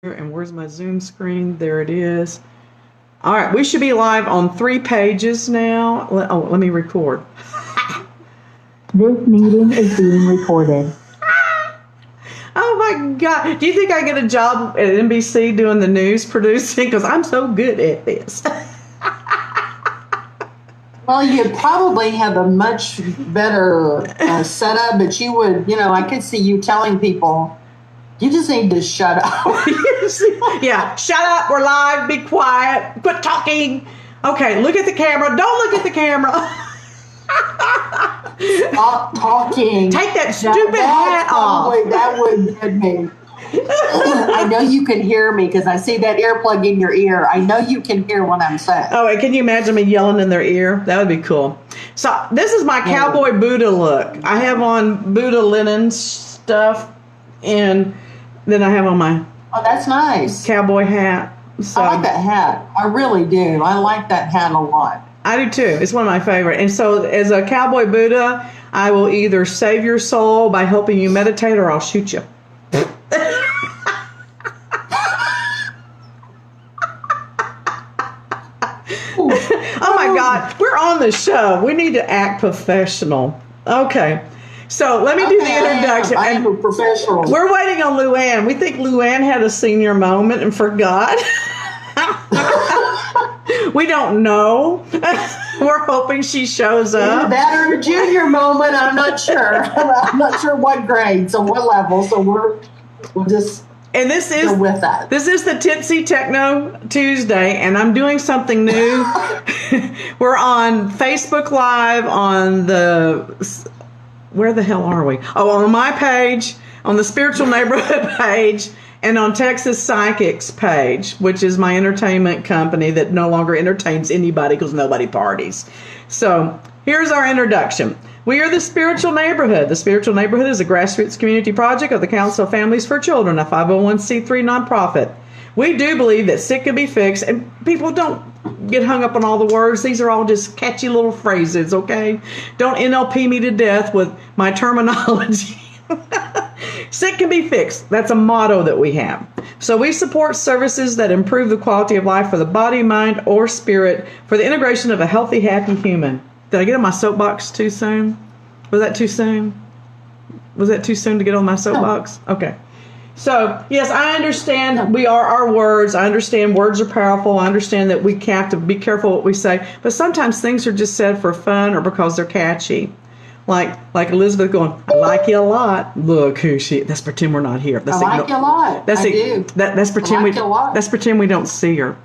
And where's my Zoom screen? There it is. All right, we should be live on 3 pages now. Let me record. This meeting is being recorded. Oh my God. Do you think I get a job at NBC doing the news producing? Because I'm so good at this. Well, you'd probably have a much better setup, but you would, I could see you telling people, you just need to shut up. Yeah, shut up. We're live. Be quiet. Quit talking. Okay, look at the camera. Don't look at the camera. Stop talking. Take that stupid hat off. That would get me. I know you can hear me because I see that earplug in your ear. I know you can hear what I'm saying. Oh, and can you imagine me yelling in their ear? That would be cool. So this is my cowboy Buddha look. I have on Buddha linen stuff, and then I have on my that's nice cowboy hat. So I like that hat. I really do. I like that hat a lot. I do too. It's one of my favorite. And so as a cowboy Buddha, I will either save your soul by helping you meditate, or I'll shoot you. Oh my God, we're on the show. We need to act professional. Okay. So let me do the introduction. I am a professional. We're waiting on Luann. We think Luann had a senior moment and forgot. We don't know. We're hoping she shows up. Either that or a junior moment. I'm not sure. I'm not sure what grade, so what level. So we'll just go with that. This is the Tipsy Techno Tuesday, and I'm doing something new. We're on Facebook Live on the. Where the hell are we? Oh, on my page, on the Spiritual Neighborhood page, and on Texas Psychics page, which is my entertainment company that no longer entertains anybody because nobody parties. So here's our introduction. We are the Spiritual Neighborhood. The Spiritual Neighborhood is a grassroots community project of the Council of Families for Children, a 501c3 nonprofit. We do believe that sick can be fixed, and people don't get hung up on all the words. These are all just catchy little phrases, okay? Don't NLP me to death with my terminology. Sick can be fixed. That's a motto that we have. So we support services that improve the quality of life for the body, mind, or spirit for the integration of a healthy, happy human. Did I get on my soapbox too soon? Was that too soon? Was that too soon to get on my soapbox? Okay. So, yes, I understand we are our words. I understand words are powerful. I understand that we have to be careful what we say. But sometimes things are just said for fun or because they're catchy. Like Elizabeth going, I like you a lot. Look who she. Let's pretend we're not here. I like you a lot. Let's pretend we don't see her.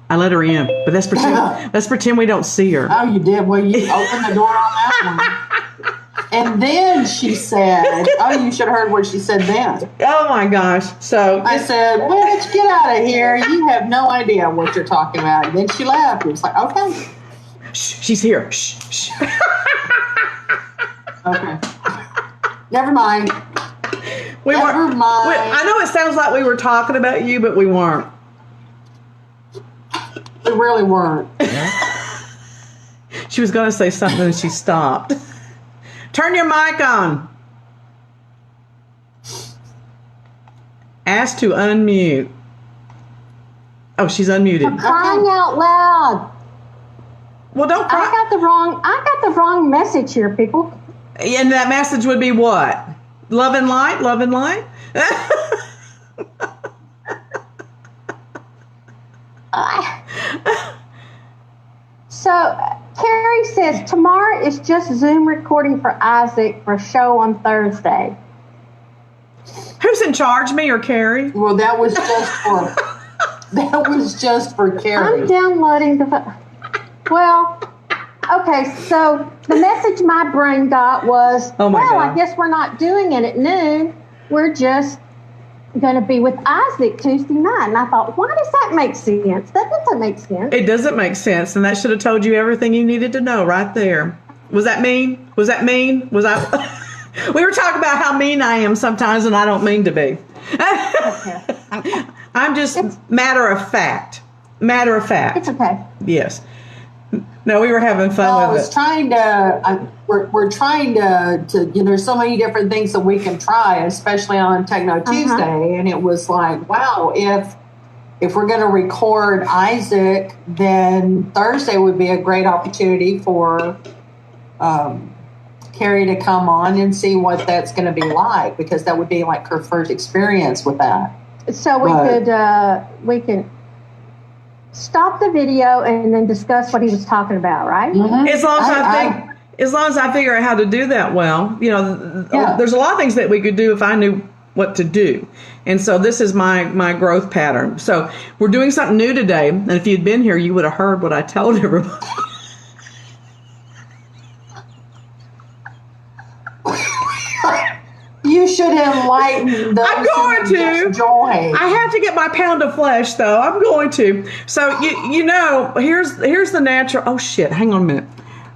I let her in, but let's pretend we don't see her. Oh, you did. Well, you opened the door on that one. And then she said, you should have heard what she said then. Oh, my gosh. So I said, bitch, get out of here. You have no idea what you're talking about. And then she left. It was like, okay. Shh, she's here. Shh, shh. Okay. Never mind. Never mind. I know it sounds like we were talking about you, but we weren't. We really weren't. She was going to say something and she stopped. Turn your mic on. Ask to unmute. Oh, she's unmuted. For crying out loud. Well, don't cry. I got the wrong message here, people. And that message would be what? Love and light? Love and light? So, Carrie says tomorrow is just Zoom recording for Isaac for a show on Thursday. Who's in charge, me or Carrie? Well, that was just for Carrie. I'm downloading the. Well, okay. So the message my brain got was, God. I guess we're not doing it at noon. We're just going to be with Isaac Tuesday night. And I thought, why does that make sense? That doesn't make sense. It doesn't make sense. And that should have told you everything you needed to know right there. Was that mean? Was I? We were talking about how mean I am sometimes, and I don't mean to be. Okay. I'm just matter of fact. Matter of fact. It's okay. Yes. No, we were having fun I with was it. trying to. We're trying to. There's so many different things that we can try, especially on Techno Tuesday. And it was like, wow, if we're going to record Isaac, then Thursday would be a great opportunity for Carrie to come on and see what that's going to be like, because that would be like her first experience with that. So we can stop the video and then discuss what he was talking about, right? Mm-hmm. As long as I figure out how to do that well, there's a lot of things that we could do if I knew what to do. And so this is my growth pattern. So we're doing something new today. And if you'd been here, you would have heard what I told everybody. You should enlighten those. I'm going to. Joy. I have to get my pound of flesh, though. I'm going to. So, here's the natural. Oh, shit. Hang on a minute.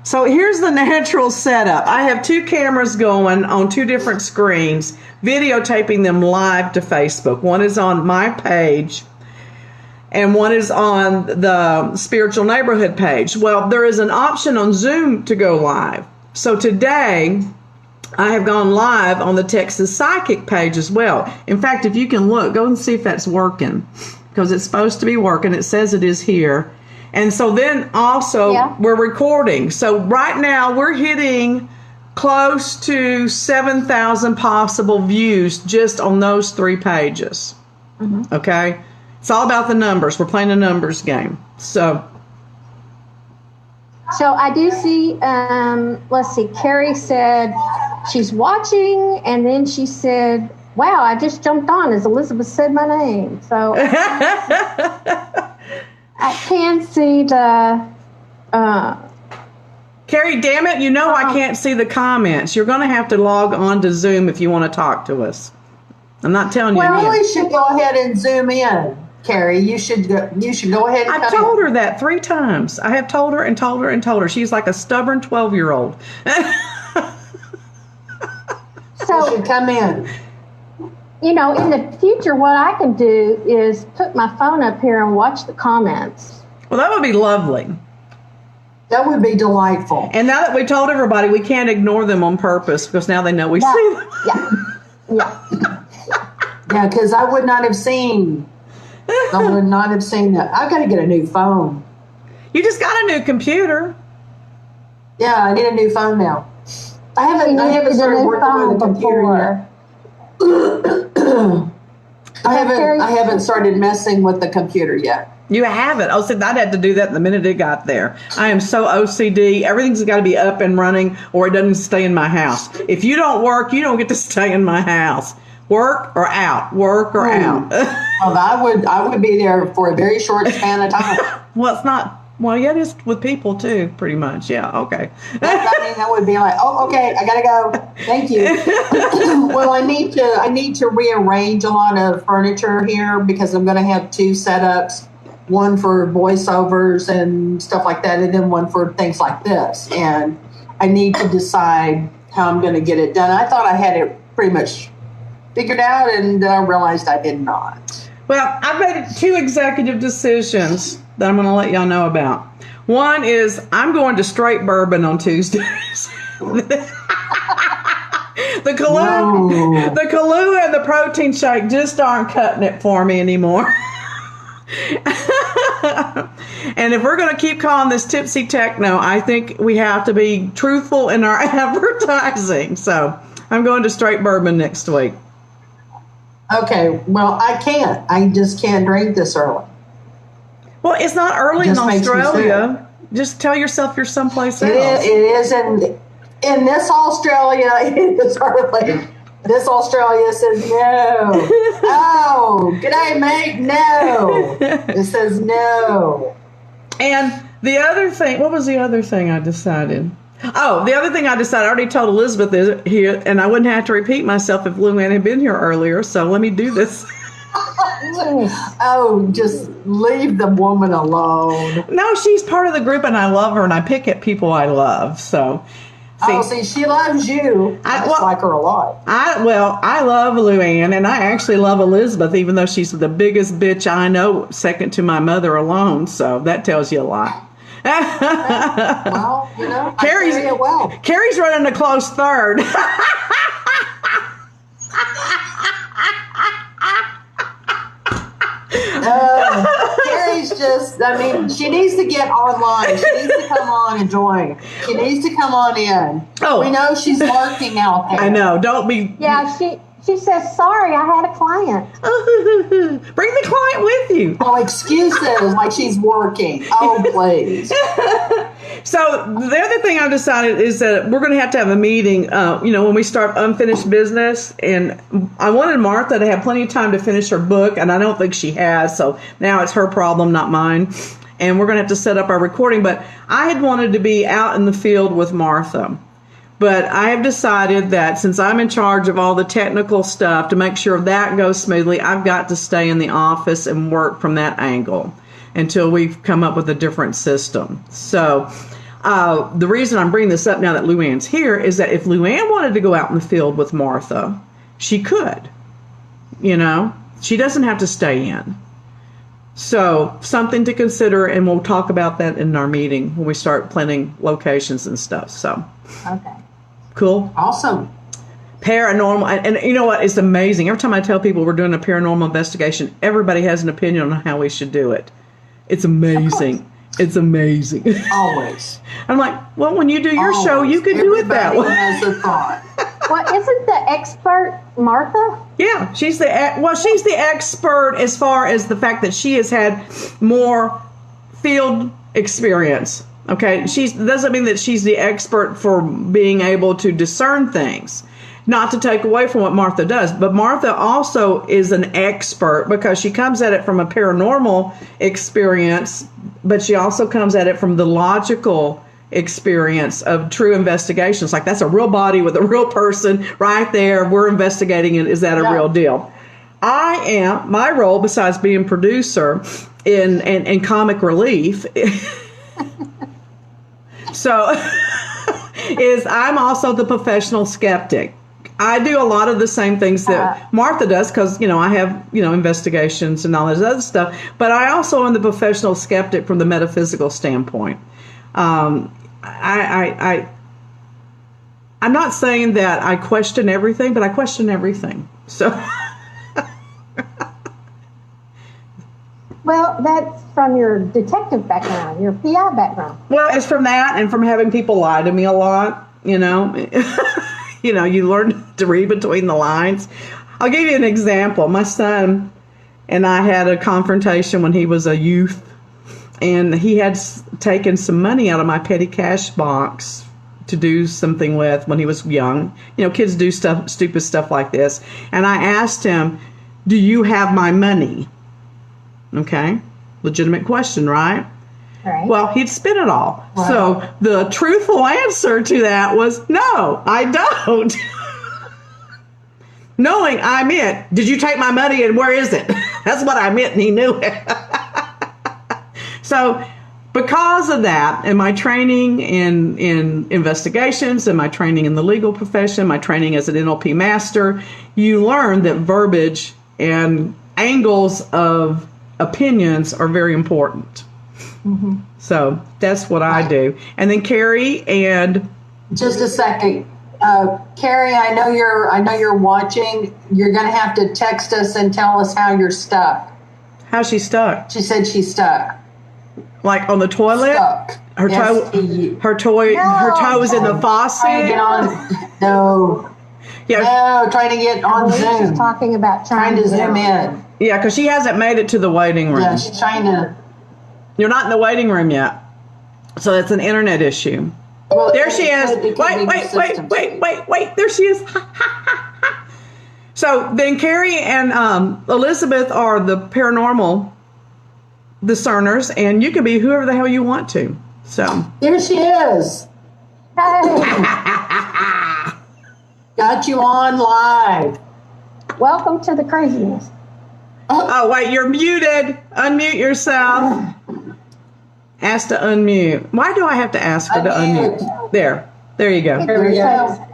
So here's the natural setup. I have two cameras going on two different screens, videotaping them live to Facebook. One is on my page, and one is on the Spiritual Neighborhood page. Well, there is an option on Zoom to go live. So today, I have gone live on the Texas Psychic page as well. In fact, if you can look, go and see if that's working, because it's supposed to be working. It says it is here. And so then also we're recording. So right now we're hitting close to 7,000 possible views just on those three pages. Mm-hmm. Okay? It's all about the numbers. We're playing a numbers game. So I do see, let's see, Carrie said she's watching, and then she said, wow, I just jumped on as Elizabeth said my name. So I can see the... Carrie, damn it, I can't see the comments. You're going to have to log on to Zoom if you want to talk to us. I'm not telling you. Well, we should go ahead and Zoom in. Carrie, you should go ahead and I've told her that 3 times. I have told her and told her and told her. She's like a stubborn 12-year-old. So you should come in. In the future, what I can do is put my phone up here and watch the comments. Well, that would be lovely. That would be delightful. And now that we told everybody, we can't ignore them on purpose, because now they know we see them. Yeah, because I would not have seen that. I've got to get a new phone. You just got a new computer. Yeah, I need a new phone now. I haven't started working with a computer yet. I haven't started messing with the computer yet. You haven't? Oh, see, I'd have to do that the minute it got there. I am so OCD. Everything's got to be up and running, or it doesn't stay in my house. If you don't work, you don't get to stay in my house. Work or out. Work or out. Well, I would be there for a very short span of time. Well, it's not. Well, yeah, it is with people too, pretty much. Yeah, okay. That would be like, oh, okay, I gotta go. Thank you. Well, I need to rearrange a lot of furniture here, because I'm going to have 2 setups, one for voiceovers and stuff like that, and then one for things like this. And I need to decide how I'm going to get it done. I thought I had it pretty much figured out, and then I realized I did not. Well, I've made 2 executive decisions that I'm going to let y'all know about. One is I'm going to straight bourbon on Tuesdays. The Kahlua and the protein shake just aren't cutting it for me anymore. And if we're going to keep calling this Tipsy Techno, I think we have to be truthful in our advertising. So I'm going to straight bourbon next week. Okay, well, I can't. I just can't drink this early. Well, it's not early in Australia. Just tell yourself you're someplace else. It is in this Australia. It is early. This Australia says no. Oh, g'day, mate. No. It says no. And the other thing, what was the other thing I decided? Oh, the other thing I decided, I already told Elizabeth is here, and I wouldn't have to repeat myself if Luann had been here earlier, so let me do this. Oh, just leave the woman alone. No, she's part of the group, and I love her, and I pick at people I love, so. See, she loves you. I just like her a lot. I love Luann, and I actually love Elizabeth, even though she's the biggest bitch I know, second to my mother alone, so that tells you a lot. Well, I Carrie's- carry it well. Carrie's running a close third. Carrie's just, she needs to get online. She needs to come on and join. She needs to come on in. Oh. We know she's lurking out there. I know. Don't be. Yeah, she says, sorry, I had a client. Bring the client with you. Oh, excuses like she's working. Oh, please. So the other thing I've decided is that we're going to have a meeting, when we start unfinished business. And I wanted Martha to have plenty of time to finish her book, and I don't think she has. So now it's her problem, not mine. And we're going to have to set up our recording. But I had wanted to be out in the field with Martha. But I have decided that since I'm in charge of all the technical stuff, to make sure that goes smoothly, I've got to stay in the office and work from that angle until we've come up with a different system. So the reason I'm bringing this up now that Luann's here is that if Luann wanted to go out in the field with Martha, she could. She doesn't have to stay in. So something to consider, and we'll talk about that in our meeting when we start planning locations and stuff. So. Okay. Cool. Awesome. Paranormal. And you know what? It's amazing. Every time I tell people we're doing a paranormal investigation, everybody has an opinion on how we should do it. It's amazing. It's amazing. Always. I'm like, well, when you do your show, you can do it that Everybody way. has a thought. Well, isn't the expert Martha? Yeah, she's the expert as far as the fact that she has had more field experience. Okay, she doesn't mean that she's the expert for being able to discern things. Not to take away from what Martha does, but Martha also is an expert because she comes at it from a paranormal experience, but she also comes at it from the logical experience of true investigations. Like, that's a real body with a real person right there. We're investigating it. Is that a real deal? My role, besides being producer in comic relief, so is I'm also the professional skeptic. I do a lot of the same things that Martha does because, I have, investigations and all this other stuff. But I also am the professional skeptic from the metaphysical standpoint. I'm not saying that I question everything, but I question everything. So. Well, that's from your detective background, your PI background. Well, it's from that and from having people lie to me a lot, you learn to read between the lines. I'll give you an example. My son and I had a confrontation when he was a youth, and he had taken some money out of my petty cash box to do something with when he was young. Kids do stupid stuff like this. And I asked him, "Do you have my money?" Okay, legitimate question, right? Right. Well, he'd spent it all. Wow. So the truthful answer to that was, no, I don't. Knowing I meant, did you take my money and where is it? That's what I meant, and he knew it. So because of that, and my training in investigations, and my training in the legal profession, my training as an NLP master, you learn that verbiage and angles of opinions are very important. Mm-hmm. So that's what I do. And then Carrie and just a second, Carrie, I know you're watching. You're going to have to text us and tell us how you're stuck. How's she stuck? She said she's stuck. Like on the toilet? Stuck. Her toe. Her toe is in the faucet. Trying to get on. No. Yeah. No, trying to get on She's Zoom. talking about Trying to zoom in. Yeah, because she hasn't made it to the waiting room. Yeah, she's trying to. You're not in the waiting room yet. So that's an internet issue. Well, There she is. it could be Wait. systems. There she is. So then Carrie and Elizabeth are the paranormal discerners, and you can be whoever the hell you want to. So There she is. Hey, Got you on live. welcome to the craziness. oh wait, you're muted. Unmute yourself. Ask to unmute. Why do I have to ask her to Unmute. unmute? There you go. There we go.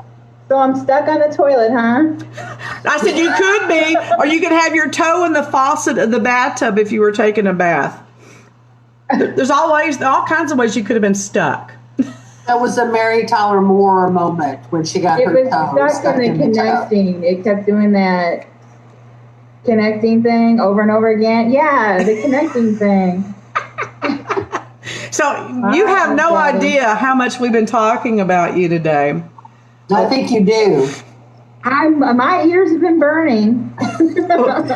So I'm stuck on the toilet, huh? I said you could be, or you could have your toe in the faucet of the bathtub if you were taking a bath. There's always all kinds of ways you could have been stuck. That was a Mary Tyler Moore moment when she got It her was toe stuck in the toe. connecting. It kept doing that connecting thing over and over again. Yeah, the connecting thing. So you have no idea how much we've been talking about you today. I think you do. My ears have been burning.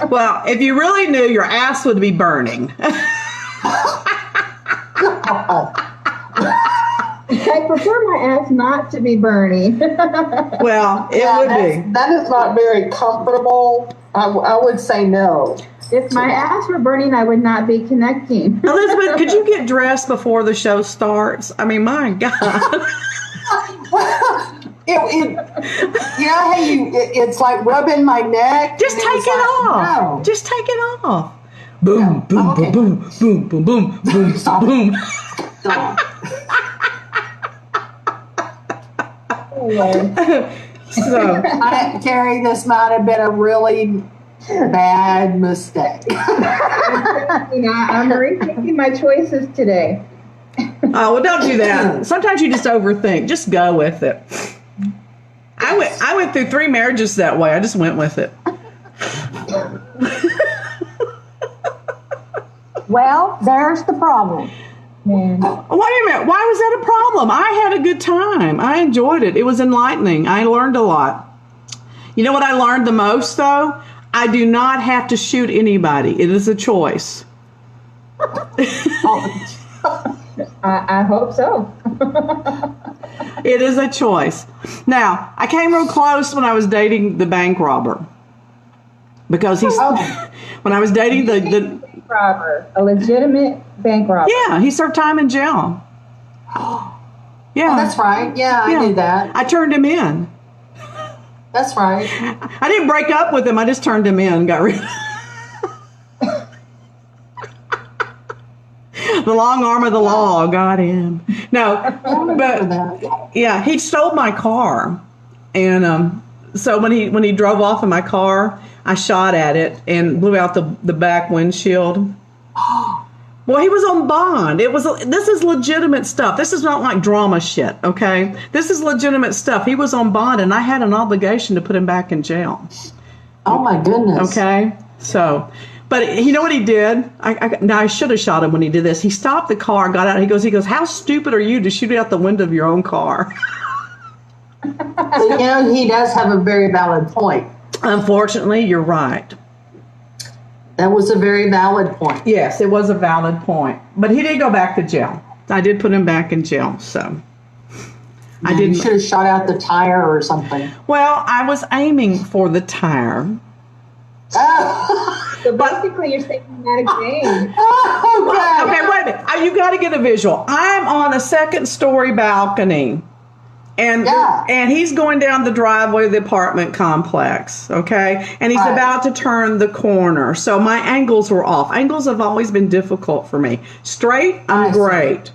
Well, if you really knew, your ass would be burning. I prefer my ass not to be burning. Well, it would be. That is not very comfortable. I would say no. If my ass were burning, I would not be connecting. Elizabeth, could you get dressed before the show starts? I mean, my God. It's like rubbing my neck. Just take it off. No. Just take it off. Boom, No. boom, Okay. boom, boom, boom, boom, boom, Stop. boom. Stop. So, Carrie, this might have been a really bad mistake. I'm rethinking my choices today. well, don't do that. Sometimes you just overthink. Just go with it. I went through 3 marriages that way. I just went with it. Well, there's the problem. Man. Wait a minute. Why was that a problem? I had a good time. I enjoyed it. It was enlightening. I learned a lot. You know what I learned the most, though? I do not have to shoot anybody. It is a choice. I hope so. It is a choice. Now, I came real close when I was dating the bank robber. Because when I was dating the Bank robber, a legitimate bank robber. yeah, he served time in jail. Yeah. Oh, that's right. Yeah, I knew that. I turned him in. That's right. I didn't break up with him. I just turned him in and got rid of him. The long arm of the law got him. No, but yeah, he stole my car. And so when he drove off in my car, I shot at it and blew out the back windshield. Well, he was on bond. This is legitimate stuff. This is not like drama shit, okay? This is legitimate stuff. He was on bond, and I had an obligation to put him back in jail. Oh my goodness. Okay? So, but you know what he did? I should have shot him when he did this. He stopped the car, got out. He goes, how stupid are you to shoot out the window of your own car? He does have a very valid point. Unfortunately, you're right. That was a very valid point. Yes, it was a valid point. But he did go back to jail. I did put him back in jail, so. I didn't. You should have shot out the tire or something. Well, I was aiming for the tire. So basically, you're taking that again. Okay, wait a minute. You got to get a visual. I'm on a 2nd-story balcony. And he's going down the driveway of the apartment complex, okay? And he's about to turn the corner. So my angles were off. Angles have always been difficult for me. Straight, I'm great.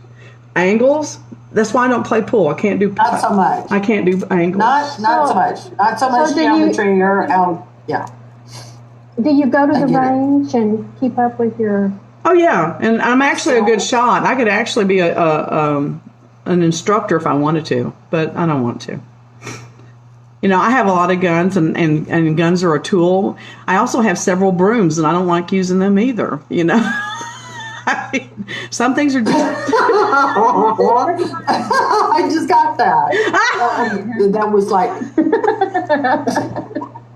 Angles, that's why I don't play pool. I can't do Not so much. I can't do angles. Not so much. Not so much geometry or yeah. Do you go to the range and keep up with your... Oh, yeah. And I'm actually a good shot. I could actually be an instructor if I wanted to, but I don't want to. I have a lot of guns, and guns are a tool. I also have several brooms, and I don't like using them either, I mean, some things are just... I just got that. That was like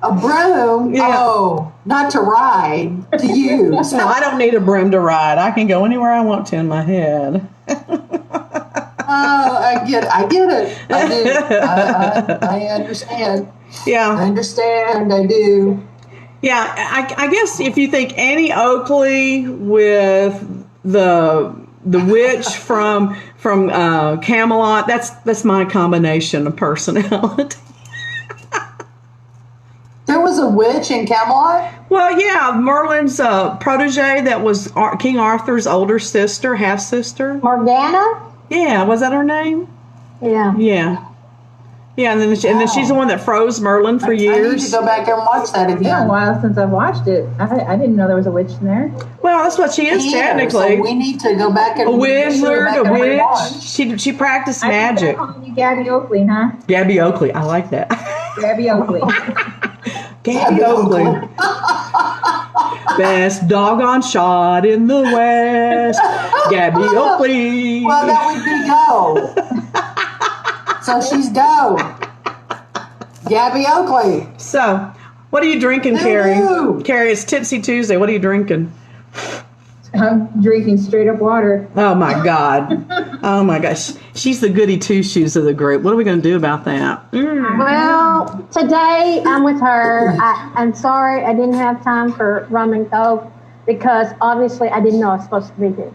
a broom. Yeah. Oh, not to ride, to use. No, I don't need a broom to ride. I can go anywhere I want to in my head. Oh, I get it. I do. I understand. Yeah. I understand. I do. Yeah, I guess if you think Annie Oakley with the witch from Camelot, that's my combination of personality. There was a witch in Camelot? Well, yeah, Merlin's protege that was King Arthur's older sister, half-sister. Morgana? Yeah, was that her name? Yeah. Yeah. Yeah, and then she's the one that froze Merlin for I need years. to go back and watch that It's been a again. while since I've watched it. I didn't know there was a witch in there. Well, that's what she is technically. So we need to go back and A wizard, a witch. rewatch. She practiced magic. I'm calling you Gabby Oakley, huh? Gabby Oakley, I like that. Gabby Oakley. Gabby Oakley. Best doggone shot in the West. Gabby Oakley. Well, that would be go. So she's go. Gabby Oakley. So, what are you drinking, Carrie? Ooh. Carrie, it's Tipsy Tuesday. What are you drinking? I'm drinking straight up water. Oh my God. Oh my gosh. She's the goody two shoes of the group. What are we going to do about that? Well, today I'm with her. I'm sorry I didn't have time for rum and coke because obviously I didn't know I was supposed to be here.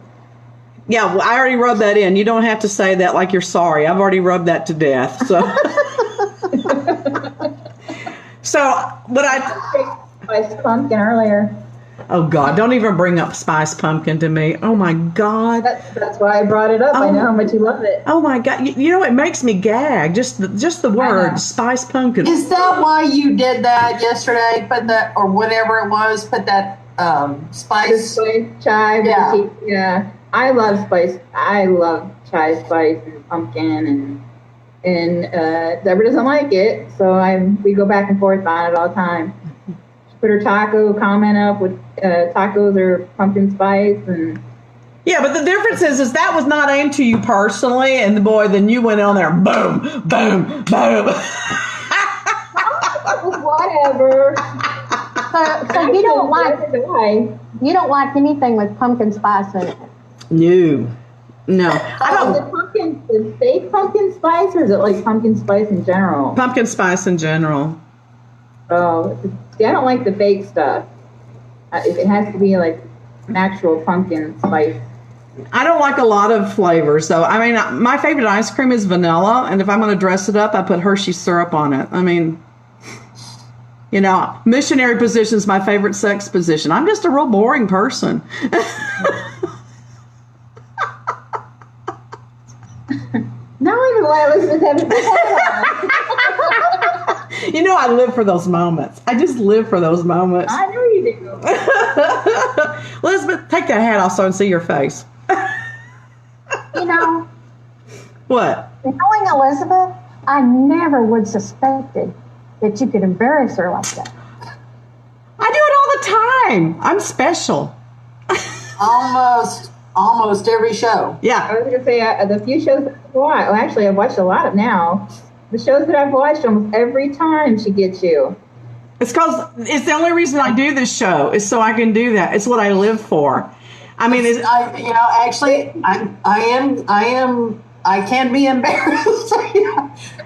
Yeah, well, I already rubbed that in. You don't have to say that like you're sorry. I've already rubbed that to death. So, what I... Spiced pumpkin earlier. Oh, God, don't even bring up spiced pumpkin to me. Oh, my God. That's why I brought it up. I know how much you love it. Oh, my God. You know, it makes me gag. Just the word, spiced pumpkin. Is that why you did that yesterday? Put that, or whatever it was, put that The spice. spice chive. Yeah. Yeah. I love spice. I love chive spice and pumpkin and Deborah doesn't like it, so we go back and forth on it all the time. She put her taco comment up with tacos or pumpkin spice and. Yeah, but the difference is that was not aimed to you personally, and then you went on there, boom, boom, boom. Whatever. So you don't like anything with pumpkin spice in it. No, I don't. The fake pumpkin spice, or is it like pumpkin spice in general? Pumpkin spice in general. Oh, see, I don't like the fake stuff. It has to be like an actual pumpkin spice. I don't like a lot of flavors, though. I mean, my favorite ice cream is vanilla, and if I'm going to dress it up, I put Hershey syrup on it. I mean, you know, missionary position is my favorite sex position. I'm just a real boring person. Now I know why Elizabeth having fun. You know, I live for those moments. I just live for those moments. I know you do. Elizabeth, take that hat off so I can see your face. You know, What? knowing Elizabeth, I never would suspected that you could embarrass her like that. I do it all the time. I'm special. Almost every show. Yeah. I was going to say, the few shows that I've watched, well, actually, I've watched a lot of now. The shows that I've watched, almost every time she gets you. It's because it's the only reason I do this show is so I can do that. It's what I live for. I mean, I can be embarrassed.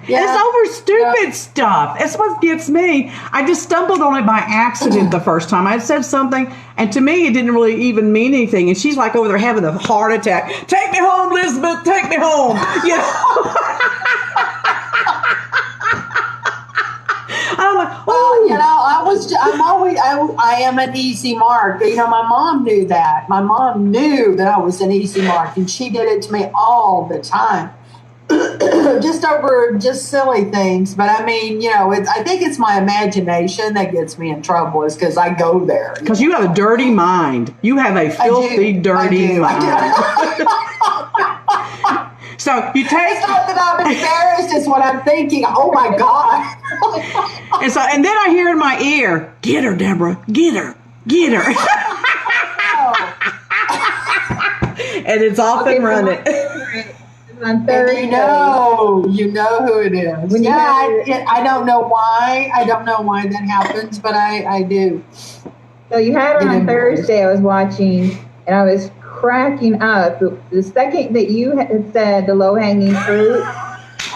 Yeah. It's over stupid stuff. It's what gets me. I just stumbled on it by accident the first time. I said something, and to me, it didn't really even mean anything. And she's like over there having a heart attack. Take me home, Elizabeth. Take me home. You know? I'm like, Well, you know, I am an easy mark. You know, my mom knew that. My mom knew that I was an easy mark, and she did it to me all the time. Just over silly things. But I mean, you know, I think it's my imagination that gets me in trouble is because I go there. because you have a dirty mind. You have a filthy, dirty mind. So you take. It's not that I'm embarrassed, it's what I'm thinking. Oh my God. And then I hear in my ear, get her, Deborah, get her. And it's off and running. On And Thursday. you know who it is. When you I don't know why. I don't know why that happens, but I do. So you had her on Thursday. I was watching, and I was cracking up. The second that you had said the low-hanging fruit,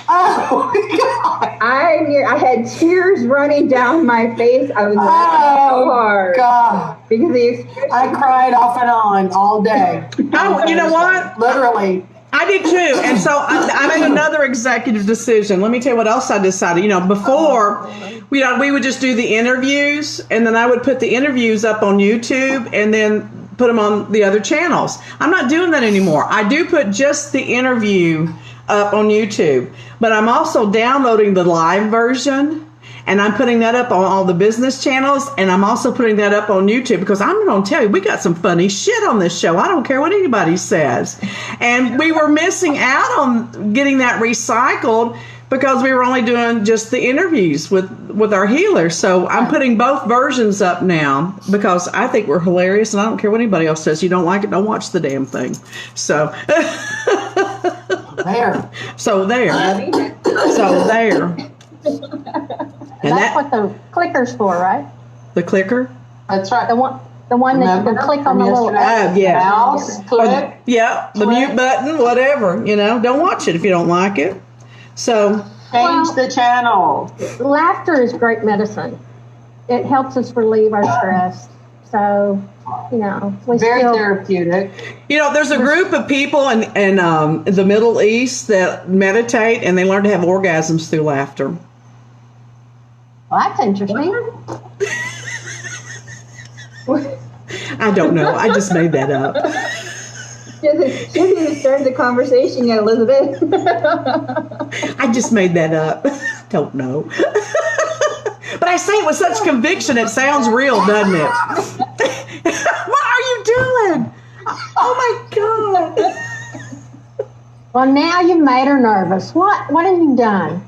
Oh God. I had tears running down my face. I was laughing so hard God. because the expression. I cried off and on all day. Oh, you know what? Literally. I did too. And so I made another executive decision. Let me tell you what else I decided. You know, before we would just do the interviews, and then I would put the interviews up on YouTube and then put them on the other channels. I'm not doing that anymore. I do put just the interview up on YouTube. But I'm also downloading the live version, and I'm putting that up on all the business channels, and I'm also putting that up on YouTube because I'm going to tell you, we got some funny shit on this show. I don't care what anybody says. And we were missing out on getting that recycled because we were only doing just the interviews with our healers. So I'm putting both versions up now because I think we're hilarious, and I don't care what anybody else says. You don't like it, don't watch the damn thing. So There. So there. And That's what the clicker's for, right? the clicker? That's right. The one that you can click on the little. Yeah. Mouse, click. Yeah, the Click. mute button, whatever. Don't watch it if you don't like it. So Change the channel. Laughter is great medicine. It helps us relieve our stress. So, we Very still. therapeutic. there's a group of people in the Middle East that meditate, and they learn to have orgasms through laughter. Well, that's interesting. I don't know. I just made that up. She hasn't even started the conversation yet, Elizabeth. I just made that up. Don't know. But I say it with such conviction, it sounds real, doesn't it? What are you doing? Oh my God. Well, now you've made her nervous. What have you done?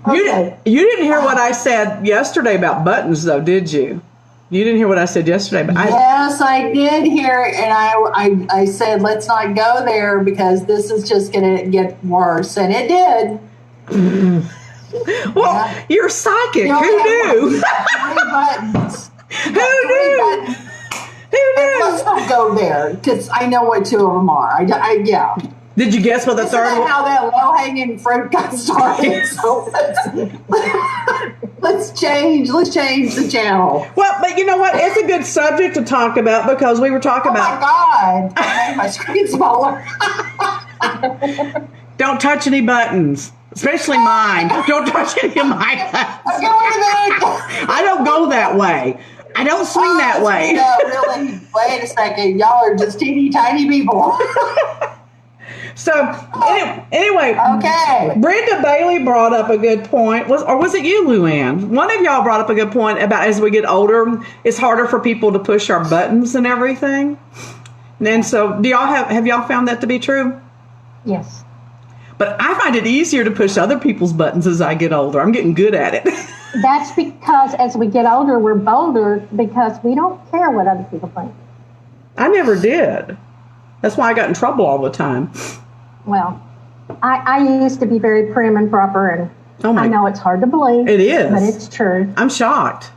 Okay. You didn't hear what I said yesterday about buttons, though, did you? You didn't hear what I said yesterday. But Yes, I did hear it, and I said, let's not go there because this is just going to get worse. And it did. Well, Yeah. you're psychic. You Who only knew? have 3 buttons. Who knew? Who Let's knew? not go there because I know what 2 of them are. Yeah. Did you guess what the Isn't third that one? how that low-hanging fruit got started? So let's change the channel. Well, but you know what? It's a good subject to talk about because we were talking Oh my about God! I made my screen smaller. don't touch any buttons, especially mine. Don't touch any of my buttons. I'm going to I don't go that way. I don't swing that way. No, really. Wait a second. Y'all are just teeny tiny people. So anyway, Okay. Brenda Bailey brought up a good point. Was it you, Luann? One of y'all brought up a good point about as we get older, it's harder for people to push our buttons and everything. And so, do y'all have y'all found that to be true? Yes. But I find it easier to push other people's buttons as I get older. I'm getting good at it. That's because as we get older, we're bolder because we don't care what other people think. I never did. That's why I got in trouble all the time. Well, I used to be very prim and proper, and Oh my! I know it's hard to believe. It is. But it's true. I'm shocked.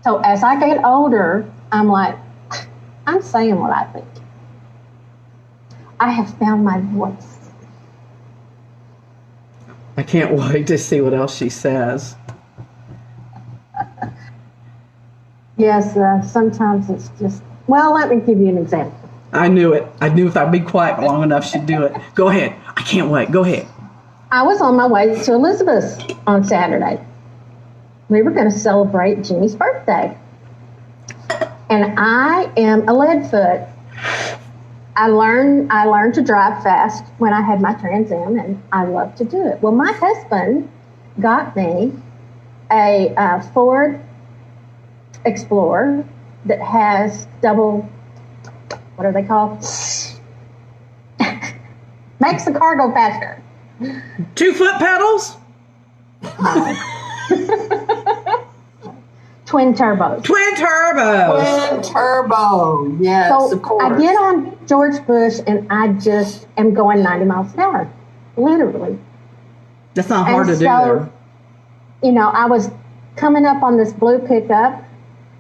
So as I get older, I'm like, I'm saying what I think. I have found my voice. I can't wait to see what else she says. Yes, sometimes it's just, well, let me give you an example. I knew it. I knew if I'd be quiet long enough, she'd do it. Go ahead. I can't wait. Go ahead. I was on my way to Elizabeth's on Saturday. We were going to celebrate Jimmy's birthday. And I am a leadfoot. I learned to drive fast when I had my Trans Am, and I love to do it. Well, my husband got me a Ford Explorer that has double, what are they called? Makes the car go faster. 2 foot pedals? Twin turbos. Twin turbos. Twin turbo. Yes, So of course. I get on George Bush and I just am going 90 miles an hour, literally. That's not hard to do there. I was coming up on this blue pickup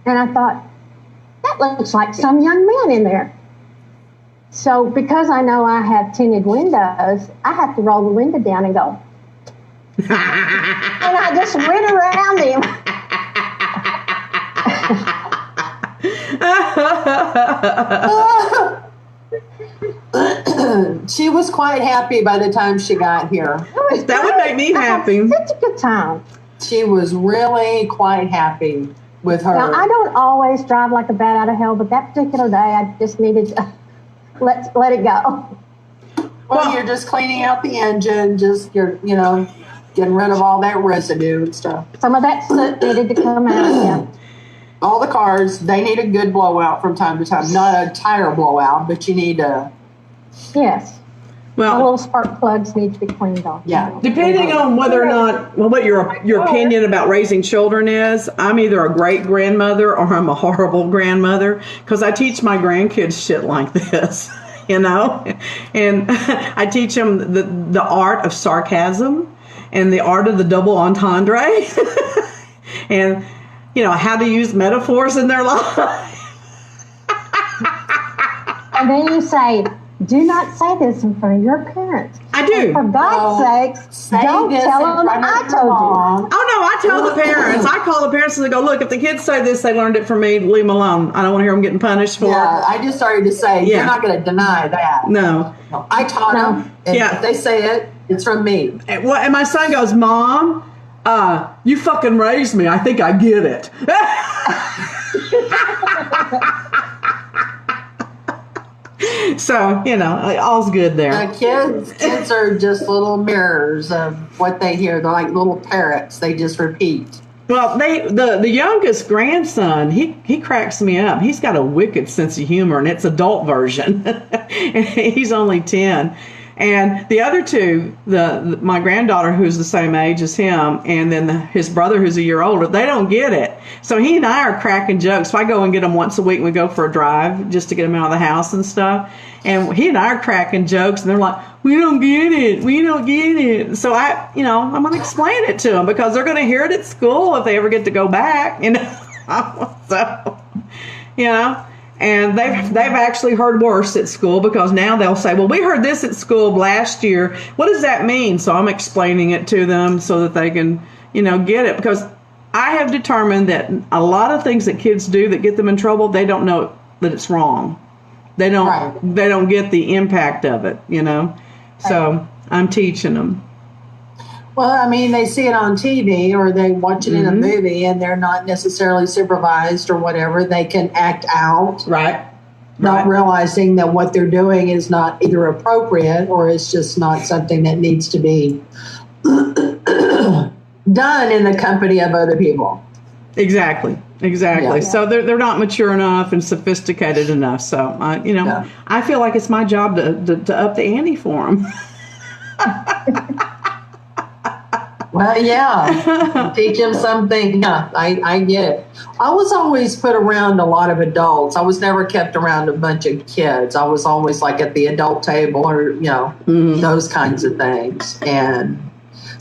and I thought, that looks like some young man in there. So because I know I have tinted windows, I have to roll the window down and go. And I just went around him. She was quite happy by the time she got here. That would make me I had happy. Such a good time. She was really quite happy with her. Now, I don't always drive like a bat out of hell, but that particular day, I just needed to let it go. Well, you're just cleaning out the engine, you're getting rid of all that residue and stuff. Some of that soot needed to come out. Yeah. All the cars, they need a good blowout from time to time. Not a tire blowout, but you need a... Yes. The Well, little spark plugs need to be cleaned off. Yeah. depending on whether or not, what your opinion about raising children is, I'm either a great grandmother or I'm a horrible grandmother because I teach my grandkids shit like this, and I teach them the art of sarcasm and the art of the double entendre, and how to use metaphors in their life. And then you say, do not say this in front of your parents. I do. For God's sakes, don't tell them I told you. Oh, no, I tell the parents. I call the parents and they go, look, if the kids say this, they learned it from me, leave them alone. I don't want to hear them getting punished for Yeah, it. I just started to say, Yeah. you're not going to deny that. No. I taught them, and Yeah. if they say it, it's from me. And my son goes, Mom, you fucking raised me. I think I get it. So, all's good there. Kids are just little mirrors of what they hear. They're like little parrots. They just repeat. Well, the youngest grandson, he cracks me up. He's got a wicked sense of humor, and it's adult version. And he's only 10. And the other two, my granddaughter, who's the same age as him, and then his brother, who's a year older, they don't get it. So he and I are cracking jokes. So I go and get him once a week, and we go for a drive just to get him out of the house and stuff. And he and I are cracking jokes, and they're like, we don't get it. We don't get it. So I'm going to explain it to them because they're going to hear it at school if they ever get to go back, So, and they've actually heard worse at school because now they'll say, well, we heard this at school last year. What does that mean? So I'm explaining it to them so that they can, get it. Because I have determined that a lot of things that kids do that get them in trouble, they don't know that it's wrong. They don't get the impact of it, So I'm teaching them. Well, I mean, they see it on TV or they watch it in a movie and they're not necessarily supervised or whatever. They can act out. Right. Not realizing that what they're doing is not either appropriate or it's just not something that needs to be done in the company of other people. Exactly. Yeah. So they're not mature enough and sophisticated enough. So, I feel like it's my job to up the ante for them. Well, yeah, teach them something. Yeah, I get it. I was always put around a lot of adults. I was never kept around a bunch of kids. I was always like at the adult table or, those kinds of things. And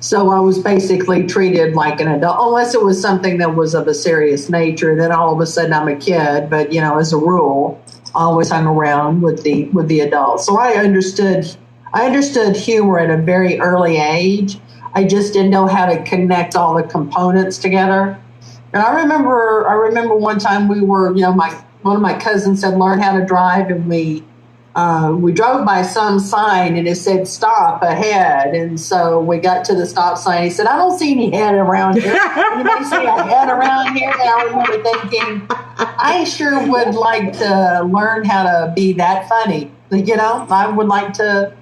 so I was basically treated like an adult, unless it was something that was of a serious nature. Then all of a sudden I'm a kid. But, as a rule, I always hung around with the adults. So I understood humor at a very early age. I just didn't know how to connect all the components together. And I remember one time we were, one of my cousins had learned how to drive, and we drove by some sign and it said stop ahead. And so we got to the stop sign. He said, I don't see any head around here. Anybody see a head around here? And I remember thinking, I sure would like to learn how to be that funny. I would like to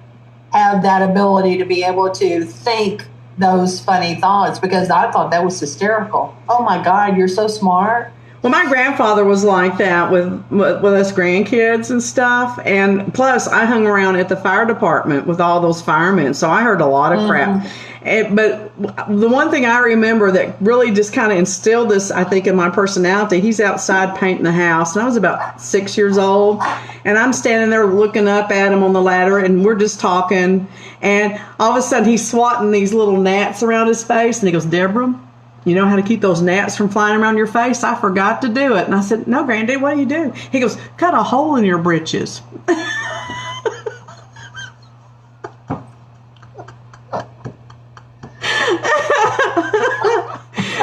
have that ability to be able to think those funny thoughts because I thought that was hysterical. Oh my God, you're so smart. Well, my grandfather was like that with us grandkids and stuff. And plus, I hung around at the fire department with all those firemen. So I heard a lot of crap. But the one thing I remember that really just kind of instilled this, I think, in my personality, he's outside painting the house. And I was about 6 years old. And I'm standing there looking up at him on the ladder. And we're just talking. And all of a sudden, he's swatting these little gnats around his face. And he goes, Deborah, you know how to keep those gnats from flying around your face? I forgot to do it. And I said, no, Granddad, what do you do? He goes, cut a hole in your britches.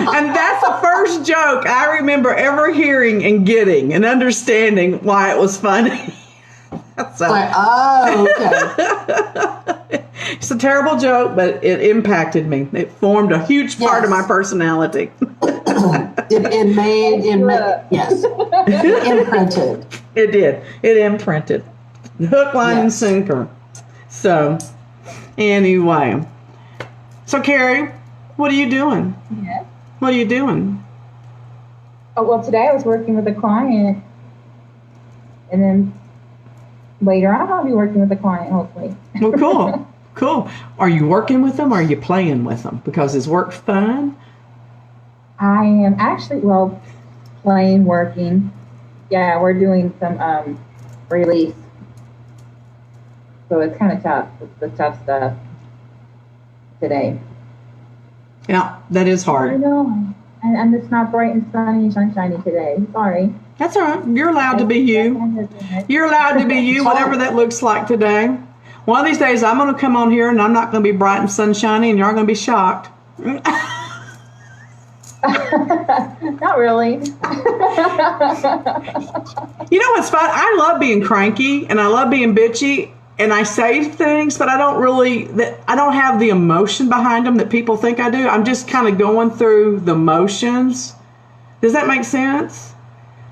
And that's the first joke I remember ever hearing and getting and understanding why it was funny. So, okay. It's a terrible joke, but it impacted me. It formed a huge part of my personality. It made, yes, it imprinted. It did. It imprinted. Hook, line, and sinker. So, anyway. So, Carrie, what are you doing? Yes. What are you doing? Oh, well, today I was working with a client, and then later on I'll be working with a client, hopefully. Well, cool. Cool. Are you working with them or are you playing with them? Because is work fun? I am actually, well, playing, working. Yeah, we're doing some release. So it's kind of tough. It's the tough stuff today. Yeah, that is I hard. know. And it's not bright and sunny and sunshiny today. Sorry. That's all right. You're allowed to be you. You're allowed to be you, whatever that looks like today. One of these days, I'm going to come on here and I'm not going to be bright and sunshiny, and you're going to be shocked. Not really. You know what's fun? I love being cranky and I love being bitchy, and I say things, but I don't have the emotion behind them that people think I do. I'm just kind of going through the motions. Does that make sense?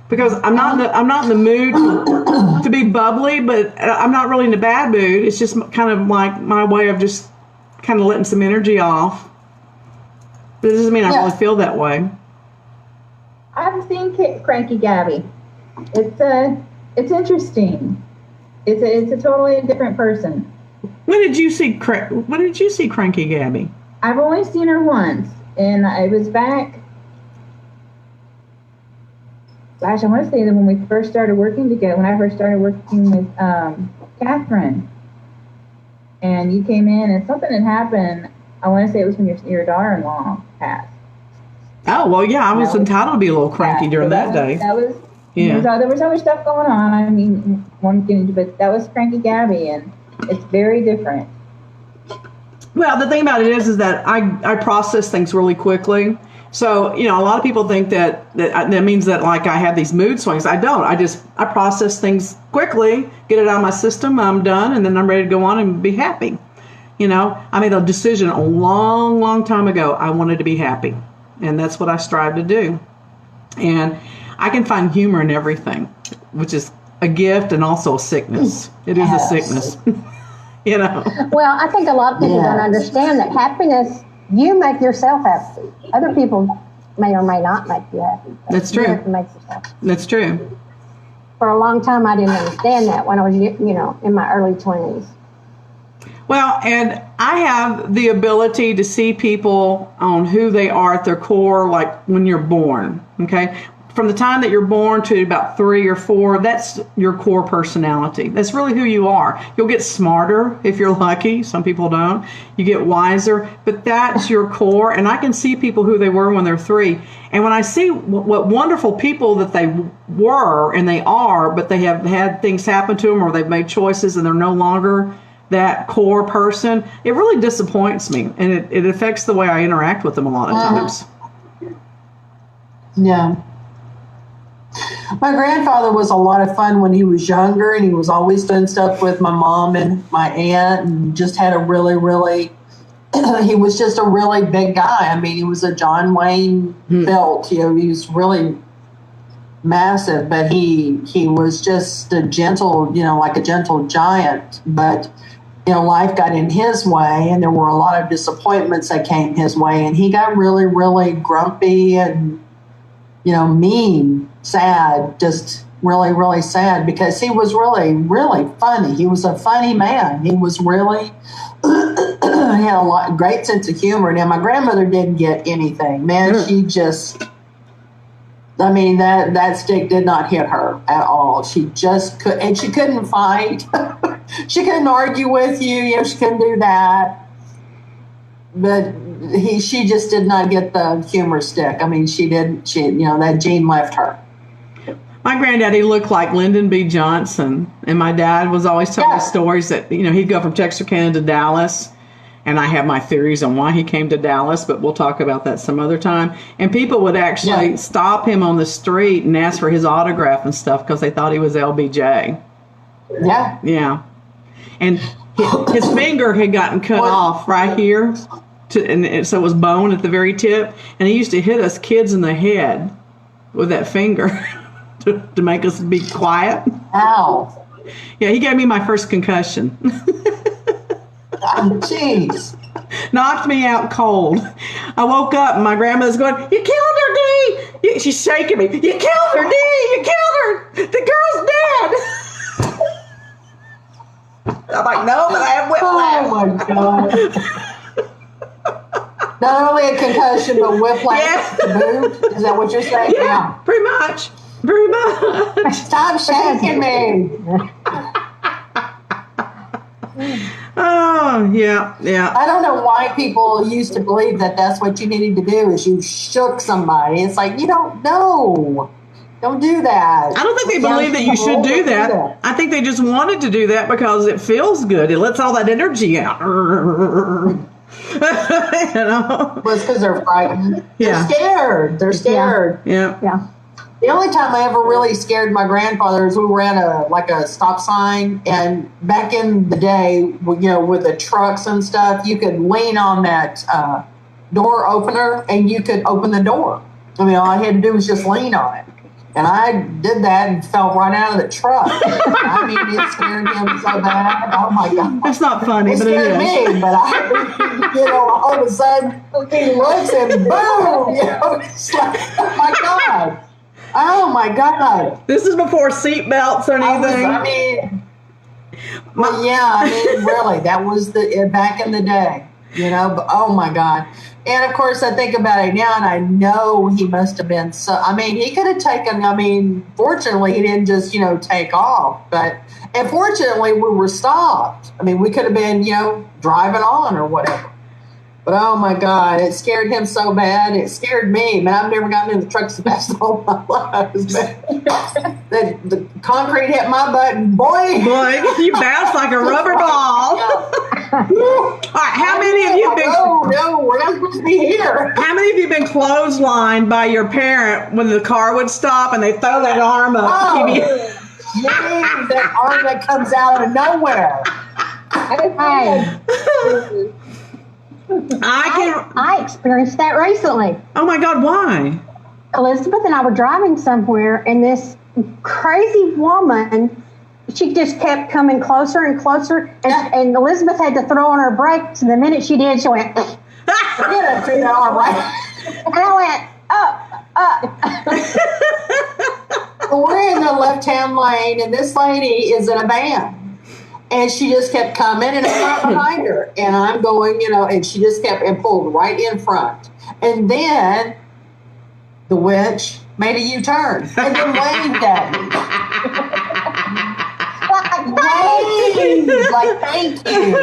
Because I'm not in the mood to be bubbly, but I'm not really in a bad mood. It's just kind of like my way of just kind of letting some energy off. But it doesn't mean I really feel that way. I've seen Cranky Gabby. It's interesting. It's a totally different person. When did you see Cranky Gabby? I've only seen her once, and I was back. Gosh, I want to say that when we first started working together, when I first started working with Catherine, and you came in, and something had happened. I want to say it was when your daughter-in-law passed. Oh, well, yeah, I was entitled to be a little cranky during that day. There was other stuff going on. I mean, but that was Cranky Gabby, and it's very different. Well, the thing about it is that I process things really quickly. So, a lot of people think that means that, like, I have these mood swings. I don't. I process things quickly, get it out of my system, I'm done, and then I'm ready to go on and be happy. I made a decision a long, long time ago. I wanted to be happy, and that's what I strive to do. And I can find humor in everything, which is a gift and also a sickness. It is a sickness, Well, I think a lot of people don't understand that happiness, you make yourself happy. Other people may or may not make you happy. That's true. You have to make yourself happy. That's true. For a long time, I didn't understand that when I was, in my early 20s. Well, and I have the ability to see people on who they are at their core, like when you're born, okay? From the time that you're born to about 3 or 4, that's your core personality. That's really who you are. You'll get smarter if you're lucky. Some people don't. You get wiser, but that's your core. And I can see people who they were when they're 3. And when I see what wonderful people that they were and they are, but they have had things happen to them or they've made choices and they're no longer that core person, it really disappoints me. And it affects the way I interact with them a lot of times. Yeah. My grandfather was a lot of fun when he was younger, and he was always doing stuff with my mom and my aunt, and just had a really, really, he was just a really big guy. I mean, he was a John Wayne built, he was really massive, but he was just a gentle, like a gentle giant. But, life got in his way, and there were a lot of disappointments that came his way, and he got really, really grumpy and, mean, sad, just really, really sad, because he was really, really funny. He was a funny man. He was really, he had great sense of humor. Now, my grandmother didn't get anything. Man, she just, that stick did not hit her at all. She just could, and she couldn't fight. She couldn't argue with you. She couldn't do that. But she just did not get the humor stick. That gene left her. My granddaddy looked like Lyndon B. Johnson, and my dad was always telling me stories that, he'd go from Texarkana to Dallas, and I have my theories on why he came to Dallas, but we'll talk about that some other time. And people would actually stop him on the street and ask for his autograph and stuff because they thought he was LBJ. Yeah. Yeah. And his finger had gotten cut off right here, and so it was bone at the very tip, and he used to hit us kids in the head with that finger. To make us be quiet. Ow. Yeah, he gave me my first concussion. Jeez. Knocked me out cold. I woke up and my grandmother's going, "You killed her, Dee!" She's shaking me. "You killed her, Dee! You killed her! The girl's dead!" I'm like, "No, but I have whiplash." Oh my God. Not only a concussion, but whiplash Yeah. to boot. Is that what you're saying? Yeah, pretty much. Pretty much. Stop shaking me. Oh, yeah, yeah. I don't know why people used to believe that that's what you needed to do is you shook somebody. It's like, you don't know. Don't do that. I don't think they believe that you should do that. I think they just wanted to do that because it feels good. It lets all that energy out. You know? Well, it's because they're frightened. Yeah. They're scared. They're scared. Yeah. Yeah. The only time I ever really scared my grandfather is we were at a stop sign, and back in the day, you know, with the trucks and stuff, you could lean on that door opener and you could open the door. I mean, all I had to do was just lean on it. And I did that and fell right out of the truck. I mean, it scared him so bad. Oh my God. It's not funny, It but it scared is. me, but all of a sudden, he looks and boom, it's like, oh my God. Oh my God. This is before seatbelts or anything. Really, that was back in the day, but oh my God. And of course, I think about it now, and I know he must have been he could have taken, fortunately, he didn't just, take off. And fortunately, we were stopped. We could have been, driving on or whatever. But oh my God, it scared him so bad. It scared me. Man, I've never gotten in the truck so fast all my life. The concrete hit my butt, and boy, you bounced like a rubber ball. All right, how many of you been? No, we're not supposed to be here. How many of you been clotheslined by your parent when the car would stop and they throw that arm up? Oh, yeah, that arm that comes out of nowhere. I experienced that recently. Oh my God, why? Elizabeth and I were driving somewhere, and this crazy woman, she just kept coming closer and closer, and Elizabeth had to throw on her brakes, and the minute she did, she went, and I went, We're in the left-hand lane, and this lady is in a van. And she just kept coming, and I'm right behind her. And I'm going, and she just kept and pulled right in front. And then the witch made a U-turn and then waved at me. Like, thank you.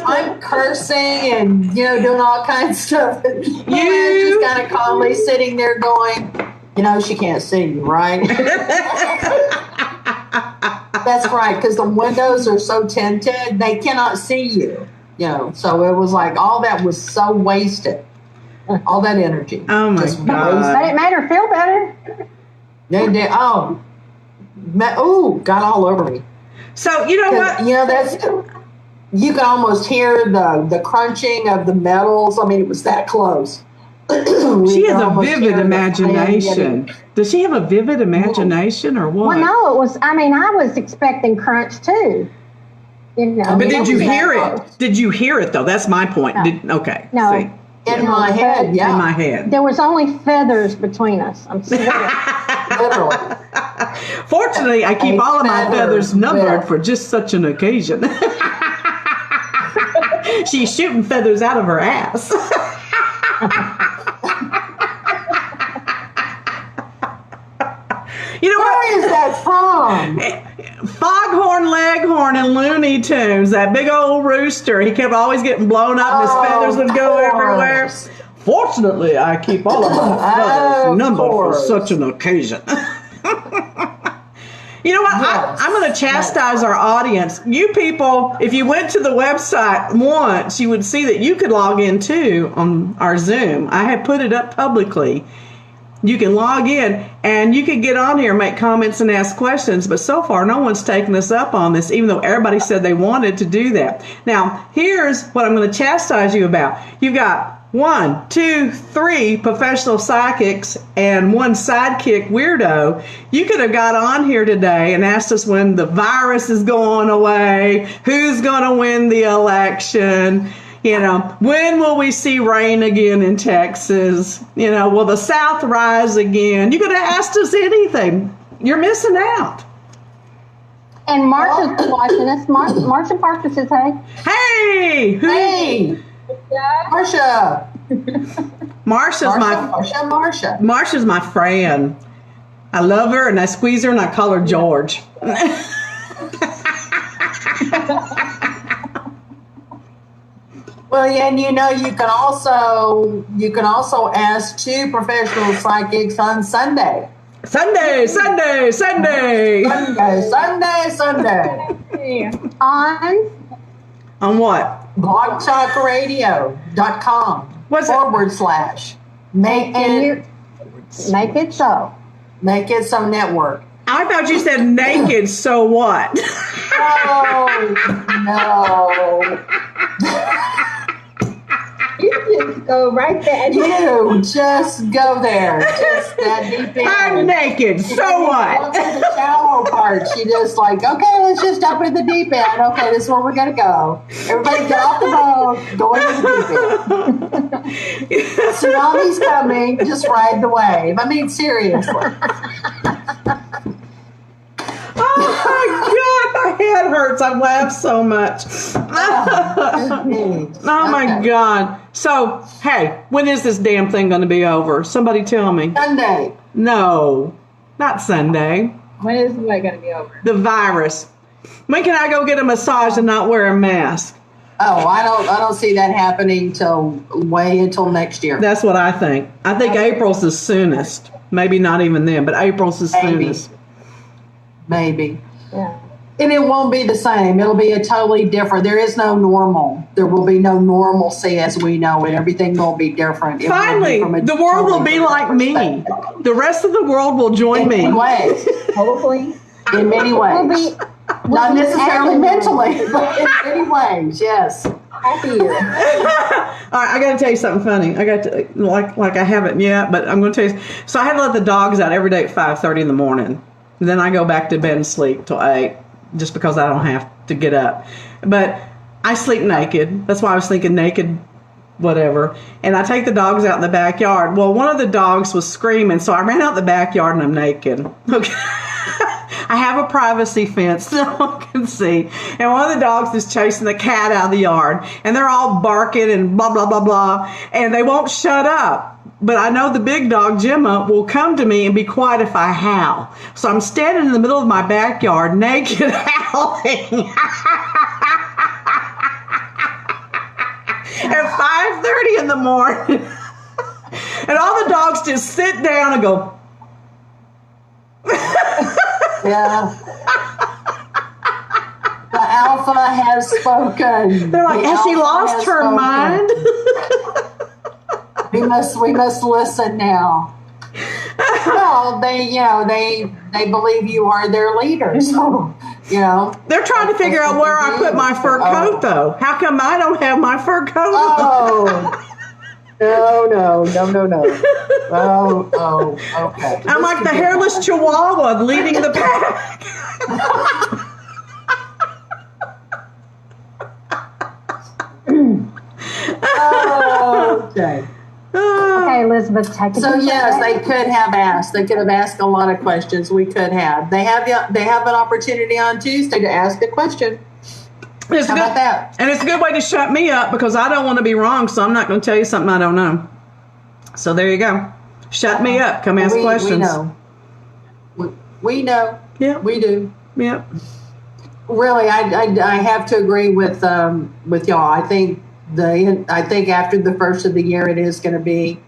I'm cursing and, doing all kinds of stuff. And just kind of calmly sitting there going, she can't see you, right? That's right, because the windows are so tinted, they cannot see you. So it was like all that was so wasted. All that energy. Oh my God. but it made her feel better. They did. Oh, got all over me. So you know what? That's you can almost hear the crunching of the metals. It was that close. She has a vivid imagination. Does she have a vivid imagination or what? Well, no, it was, I was expecting crunch too. But did you hear it? Did you hear it though? That's my point. No. Okay. No. See. In my head, yeah. In my head. There was only feathers between us. I'm sorry. Literally. Fortunately, I keep all of my feathers numbered for just such an occasion. She's shooting feathers out of her ass. You know Where is that from? Foghorn Leghorn and Looney Tunes, that big old rooster. He kept always getting blown up and his feathers would go everywhere. Fortunately, I keep all of my feathers numbered for such an occasion. You know what? Yes. I'm going to chastise our audience. You people, if you went to the website once, you would see that you could log in too on our Zoom. I have put it up publicly. You can log in and you can get on here and make comments and ask questions. But so far, no one's taken us up on this, even though everybody said they wanted to do that. Now, here's what I'm going to chastise you about. You've got 1, 2, 3 professional psychics and one sidekick weirdo, you could have got on here today and asked us when the virus is going away, who's going to win the election, when will we see rain again in Texas, will the South rise again? You could have asked us anything. You're missing out. And Marsha's watching us. Marsha Parker says, hey. Hey! Hey! Marsha! Marsha's my friend. I love her and I squeeze her and I call her George. Well, yeah, and you can also ask 2 professional psychics on Sunday. Sunday. On what? blogtalkradio.com What's / make it so. Make it so network. I thought you said naked, so what? Oh, no. You just go right there. You just go there. Just that deep in. I'm naked, so what? The shallow part. She just like, okay, let's just jump in the deep end. Okay, this is where we're going to go. Everybody get off the boat. Go into the deep end. Tsunami's coming. Just ride the wave. I mean, seriously. Oh my God, my head hurts. I've laughed so much. Oh my God. So, hey, when is this damn thing going to be over? Somebody tell me. Sunday. No, not Sunday. When is it going to be over? The virus. When can I go get a massage and not wear a mask? Oh, I don't see that happening until next year. That's what I think. I think April's the soonest. Maybe not even then, but April's the soonest. Maybe. Yeah. And it won't be the same. It'll be a totally different. There is no normal. There will be no normalcy as we know it. Everything will be different. Finally, the world will be like me. The rest of the world will join me. In many ways. Hopefully. In many ways. Not necessarily mentally, but in many ways, yes. Happier. All right, I got to tell you something funny. I got to like I haven't yet, but I'm going to tell you. So I had to let the dogs out every day at 5:30 in the morning. And then I go back to bed and sleep till 8, just because I don't have to get up. But I sleep naked. That's why I was thinking naked, whatever. And I take the dogs out in the backyard. Well, one of the dogs was screaming, so I ran out in the backyard and I'm naked. Okay. I have a privacy fence no one can see. And one of the dogs is chasing the cat out of the yard. And they're all barking and blah, blah, blah, blah. And they won't shut up. But I know the big dog, Gemma, will come to me and be quiet if I howl. So I'm standing in the middle of my backyard naked howling. At 5:30 in the morning. And all the dogs just sit down and go. Yeah. The alpha has spoken. They're like, has she lost her mind? We must listen now. Well, they believe you are their leader, so They're trying to figure out where I put my fur coat, though. How come I don't have my fur coat? Oh, no. Oh, okay. I'm like the hairless chihuahua leading the pack. Okay. Okay, Elizabeth, take it. So yes, they could have asked. They could have asked a lot of questions. We could have. They have an opportunity on Tuesday to ask a question. It's How good, about that? and it's a good way to shut me up because I don't want to be wrong, so I'm not going to tell you something I don't know. So there you go. Shut me up. Come ask questions. We know. We know. Yeah. We do. Yep. Really, I have to agree with y'all. I think after the first of the year, it is going to be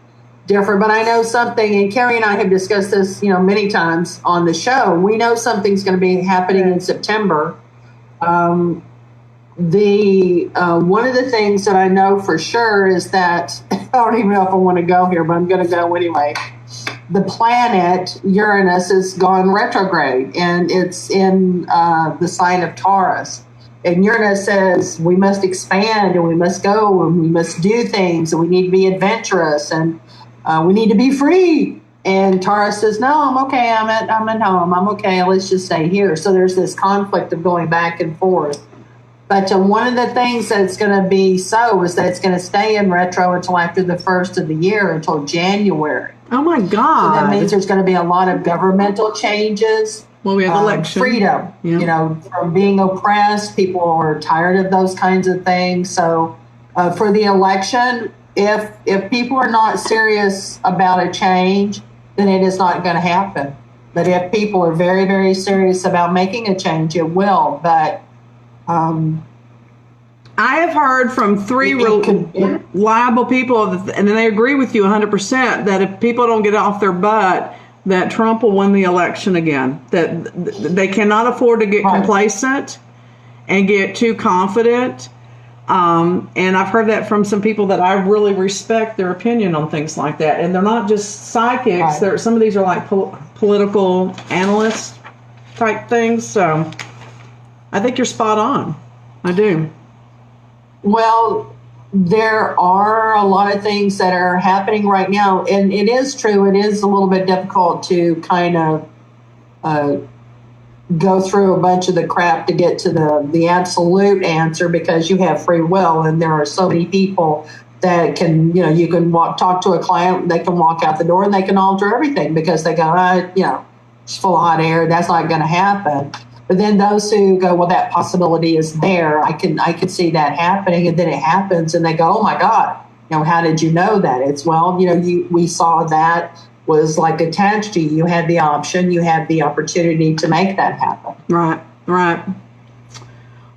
different. But I know something, and Carrie and I have discussed this, many times on the show. We know something's going to be happening in September. One of the things that I know for sure is that I don't even know if I want to go here, but I'm going to go anyway. The planet Uranus has gone retrograde, and it's in the sign of Taurus. and Uranus says we must expand and we must go and we must do things and we need to be adventurous and we need to be free. And Taurus says, no, I'm okay. I'm at home. I'm okay. Let's just stay here. So there's this conflict of going back and forth. But one of the things that's going to be is that it's going to stay in retro until after the first of the year, until January. Oh my God. So that means there's going to be a lot of governmental changes. Well, we have election. Freedom, from being oppressed. People are tired of those kinds of things. So for the election, if people are not serious about a change, then it is not going to happen. But if people are very, very serious about making a change, it will. But I have heard from three reliable people, and they agree with you 100%, that if people don't get off their butt, that Trump will win the election again. That they cannot afford to get complacent and get too confident. And I've heard that from some people that I really respect their opinion on things like that. And they're not just psychics. Right. Some of these are like political analysts type things. So I think you're spot on. I do. Well, there are a lot of things that are happening right now. And it is true. It is a little bit difficult to kind of go through a bunch of the crap to get to the absolute answer, because you have free will. And there are so many people that can, you can talk to a client, they can walk out the door and they can alter everything because they go, it's full of hot air. That's not going to happen. But then those who go, well, that possibility is there. I can see that happening. And then it happens and they go, oh my God, how did you know that? It's, we saw that was like attached to you. You had the option, you had the opportunity to make that happen. Right.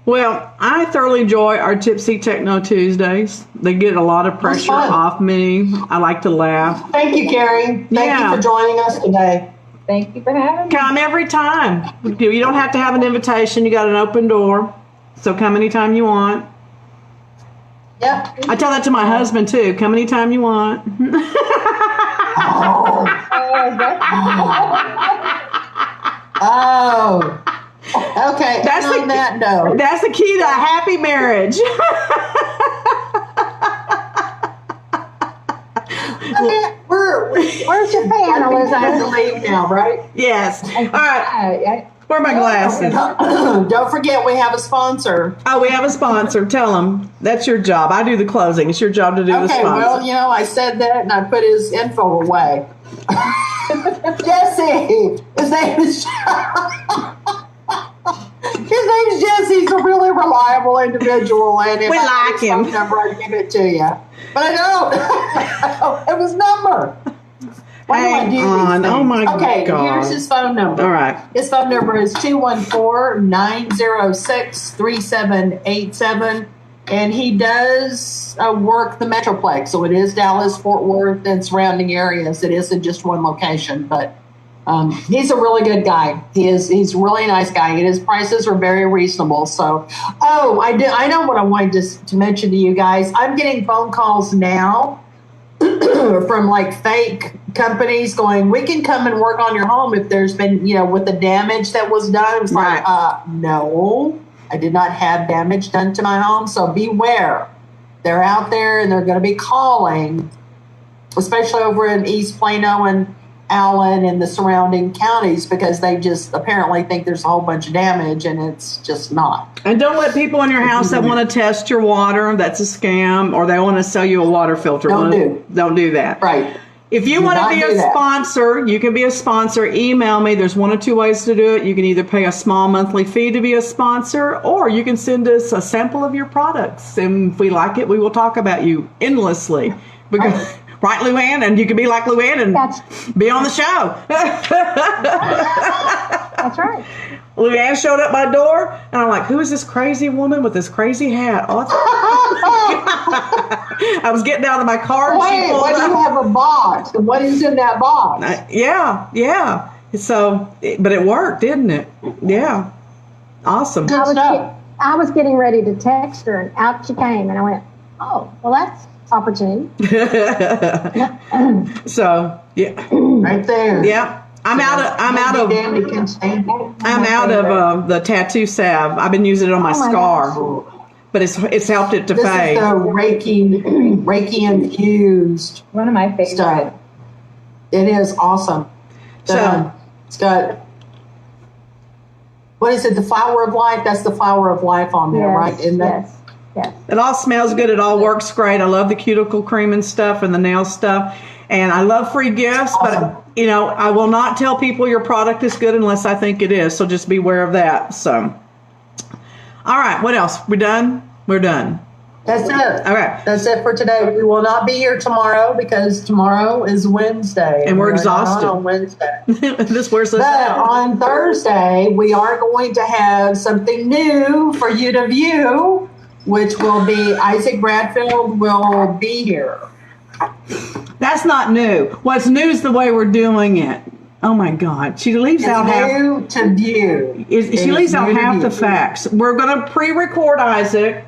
Well, I thoroughly enjoy our Tipsy Techno Tuesdays. They get a lot of pressure off me. I like to laugh. Thank you, Carrie. Thank you for joining us today. Thank you for having me. Come every time. You don't have to have an invitation. You got an open door. So come anytime you want. Yep. I tell that to my husband, too. Come anytime you want. Oh. Okay. That's the key to a happy marriage. Okay, where's your fan? I have to leave now, right? Yes. All right. Where are my glasses? Don't forget, we have a sponsor. Oh, we have a sponsor. Tell them. That's your job. I do the closing. It's your job to do the sponsor. Okay, well, I said that and I put his info away. Jesse! His name is Jesse. He's a really reliable individual. And if we like him. Phone number, I'd give it to you. But I don't. I don't have his number. Why do I do these things? Oh my God. Okay, here's his phone number. All right. His phone number is 214-906-3787. And he does work the Metroplex. So it is Dallas, Fort Worth, and surrounding areas. It isn't just one location. But he's a really good guy. He's a really nice guy. And his prices are very reasonable. So, I know what I wanted to mention to you guys. I'm getting phone calls now from like fake companies going, we can come and work on your home if there's been, with the damage that was done. It's like, no, I did not have damage done to my home. So beware. They're out there and they're going to be calling, especially over in East Plano and Allen and the surrounding counties, because they just apparently think there's a whole bunch of damage and it's just not. And don't let people in your house that want to test your water, that's a scam, or they want to sell you a water filter. Don't do that. Right. If you want to be a sponsor, you can be a sponsor. Email me. There's one or two ways to do it. You can either pay a small monthly fee to be a sponsor, or you can send us a sample of your products. And if we like it, we will talk about you endlessly. Because, right, Luann? And you can be like Luann and be on the show. That's right. Luann showed up my door, and I'm like, who is this crazy woman with this crazy hat? Oh, I was getting out of my car. Wait, what do you have a box? What is in that box? Yeah. So, but it worked, didn't it? Yeah. Awesome. Good stuff. I was getting ready to text her, and out she came, and I went, oh, well, that's opportunity. So, yeah. Right there. Yeah. I'm out of the tattoo salve. I've been using it on my scar, but it's helped it to fade. This is the Reiki infused One of my favorite. stuff. It is awesome. It's got, what is it? The flower of life. That's the flower of life on there, right? Isn't that? Yes. It all smells good. It all works great. I love the cuticle cream and stuff and the nail stuff. And I love free gifts, Awesome. but I will not tell people your product is good unless I think it is. So just beware of that. So, all right. What else? We done? We're done. That's it. Okay. That's it for today. We will not be here tomorrow because tomorrow is Wednesday. And we're not exhausted. on Wednesday. This wears us But out. on Thursday, we are going to have something new for you to view, which will be Isaac Bradfield will be here. That's not new. What's new is the way we're doing it. Oh my God. She leaves out half. New to view. She leaves out new to half the view. facts. We're going to pre-record Isaac.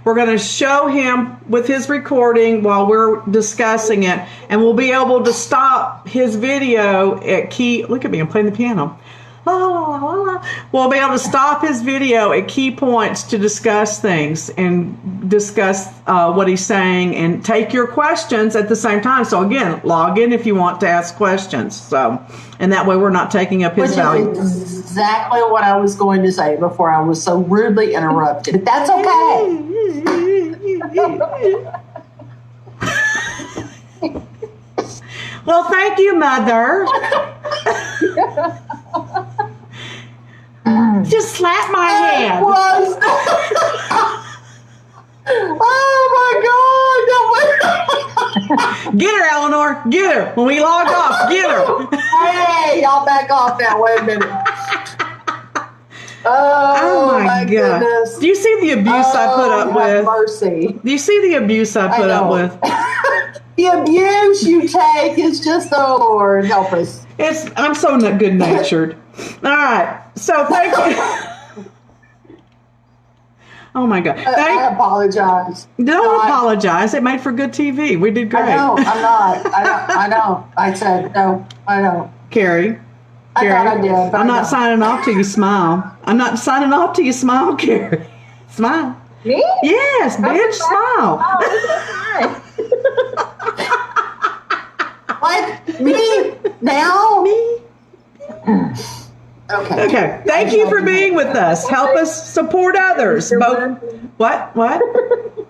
We're going to show him with his recording while we're discussing it, and we'll be able to stop his video at key. Look at me, I'm playing the piano. La, la, la, la. We'll be able to stop his video at key points to discuss things and discuss what he's saying and take your questions at the same time. So again, log in if you want to ask questions. So, and that way we're not taking up his Which value. is exactly what I was going to say before I was so rudely interrupted. But that's okay. Well, thank you, Mother. Just slap my hand. Was. Oh my God! Get her, Eleanor. Get her. When we log off, get her. Hey, y'all back off now. Wait a minute. Oh my goodness. Do you see the abuse I put up have with? Mercy. Do you see the abuse I put up know. with? The abuse you take is just, oh Lord, help us. I'm so good natured. All right. So thank you. Oh my God. I apologize. Don't apologize. It made for good TV. We did great. I know. I'm not. I don't. I said no. I don't. Carrie. I thought I did. But I'm I not don't. signing off till you smile. I'm not signing off till you smile, Carrie. Smile. Me? Yes, bitch, smile. What? Me? Now? Me. Okay. Okay. Thank you for being with us. Help us support others. Both. What? What?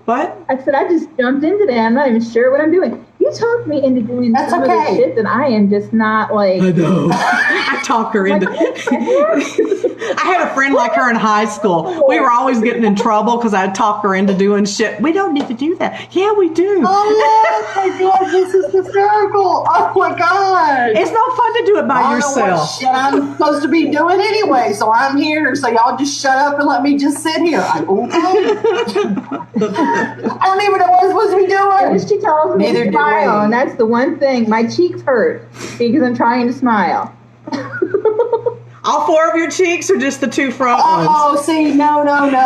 What? I said I just jumped into that. I'm not even sure what I'm doing. You talked me into doing That's some of okay. the shit that I am just not like. I know. I talk her into. I had a friend like her in high school. We were always getting in trouble because I'd talk her into doing shit. We don't need to do that. Yeah, we do. Oh my God, this is hysterical. Oh my God. It's no fun to do it by I don't know what yourself. shit I'm supposed to be doing anyway, so I'm here. So y'all just shut up and let me just sit here. I don't even know what I'm supposed to be doing. She tells me Neither to do smile, we. and that's the one thing. My cheeks hurt because I'm trying to smile. All four of your cheeks or just the two front ones? Oh, see, no, don't go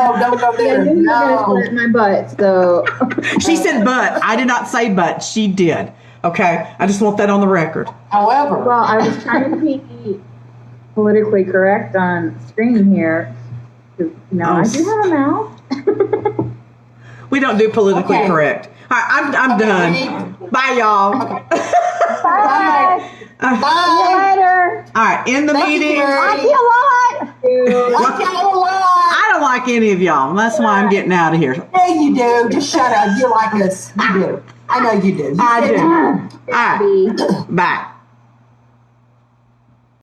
I there. knew you were gonna No. split my butt, so She said but. I did not say but. She did. Okay? I just want that on the record. However, well, I was trying to be politically correct on screen here. 'Cause, I do have a mouth. We don't do politically Okay. correct. All right, I'm done. Bye, y'all. Bye. Bye. Bye. See you later. All right, in the Thank you, meeting. Carrie. Like you a lot. Like y'all a lot. I don't like any of y'all. That's why I'm getting out of here. Yeah, you do. Just shut up. You like us. You do. I know you do. I do. All right. Be. Bye.